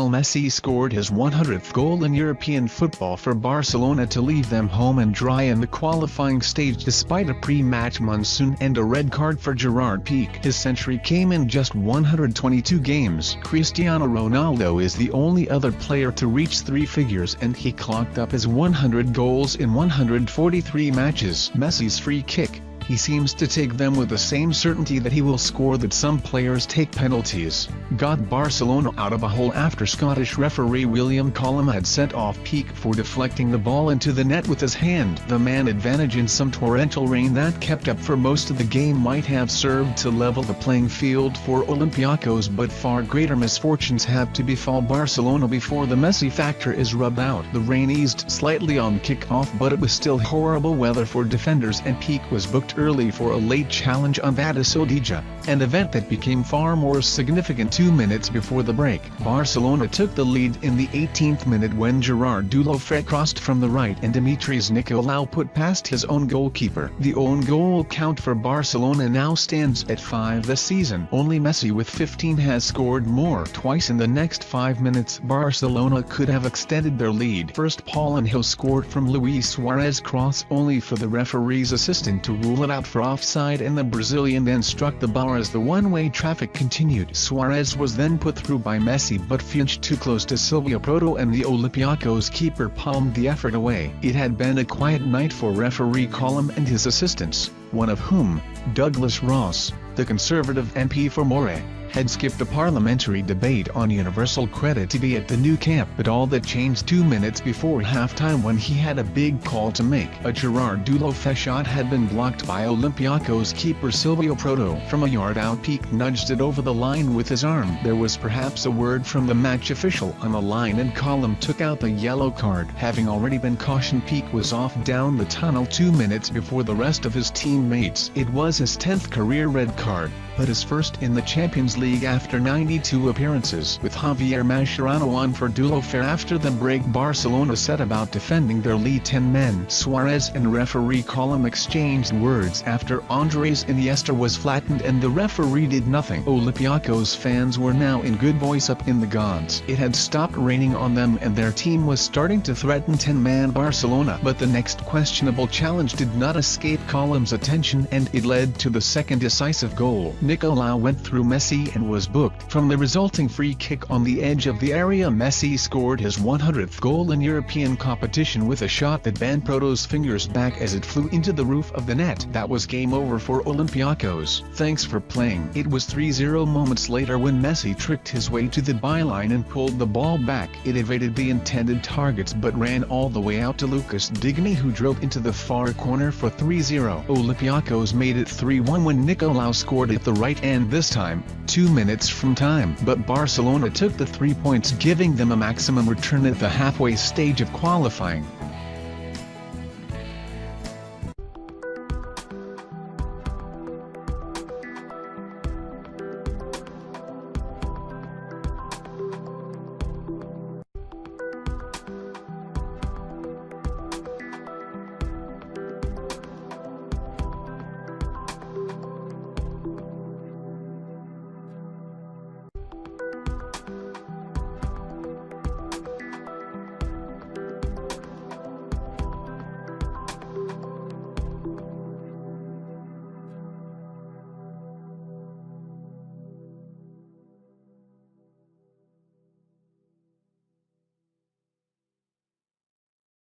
Lionel Messi scored his 100th goal in European football for Barcelona to leave them home and dry in the qualifying stage despite a pre-match monsoon and a red card for Gerard Pique. His century came in just 122 games. Cristiano Ronaldo is the only other player to reach three figures, and he clocked up his 100 goals in 143 matches. Messi's free kick. He seems to take them with the same certainty that he will score that some players take penalties, got Barcelona out of a hole after Scottish referee William Collum had sent off Pique for deflecting the ball into the net with his hand. The man advantage in some torrential rain that kept up for most of the game might have served to level the playing field for Olympiacos, but far greater misfortunes have to befall Barcelona before the Messi factor is rubbed out. The rain eased slightly on kick-off, but it was still horrible weather for defenders, and Pique was booked early for a late challenge on Sodija, an event that became far more significant 2 minutes before the break. Barcelona took the lead in the 18th minute when Gerard Pique crossed from the right and Dimitris Nicolaou put past his own goalkeeper. The own goal count for Barcelona now stands at 5 this season. Only Messi with 15 has scored more. Twice in the next 5 minutes Barcelona could have extended their lead. First, Paul Angel scored from Luis Suarez cross, only for the referee's assistant to rule it out for offside, and the Brazilian then struck the bar as the one-way traffic continued. Suarez was then put through by Messi but finched too close to Silvio Proto, and the Olympiacos keeper palmed the effort away. It had been a quiet night for referee Collum and his assistants, one of whom, Douglas Ross, the Conservative MP for Moray, had skipped a parliamentary debate on universal credit to be at the new camp. But all that changed 2 minutes before halftime when he had a big call to make. A Gerard Pique shot had been blocked by Olympiacos keeper Silvio Proto. From a yard out, Pique nudged it over the line with his arm. There was perhaps a word from the match official on the line, and Collum took out the yellow card. Having already been cautioned, Pique was off down the tunnel 2 minutes before the rest of his teammates. It was his 10th career red card, but his first in the Champions League after 92 appearances. With Javier Mascherano on for Pique after the break, Barcelona set about defending their lead 10 men. Suarez and referee Collum exchanged words after Andres Iniesta was flattened and the referee did nothing. Olympiacos fans were now in good voice up in the gods. It had stopped raining on them and their team was starting to threaten 10-man Barcelona. But the next questionable challenge did not escape Collum's attention, and it led to the second decisive goal. Nicolaou went through Messi and was booked. From the resulting free kick on the edge of the area, Messi scored his 100th goal in European competition with a shot that bent Proto's fingers back as it flew into the roof of the net. That was game over for Olympiacos. Thanks for playing. It was 3-0 moments later when Messi tricked his way to the byline and pulled the ball back. It evaded the intended targets but ran all the way out to Lucas Digny, who drove into the far corner for 3-0. Olympiacos made it 3-1 when Nicolaou scored at the right end, this time 2 minutes from time. But Barcelona took the 3 points, giving them a maximum return at the halfway stage of qualifying.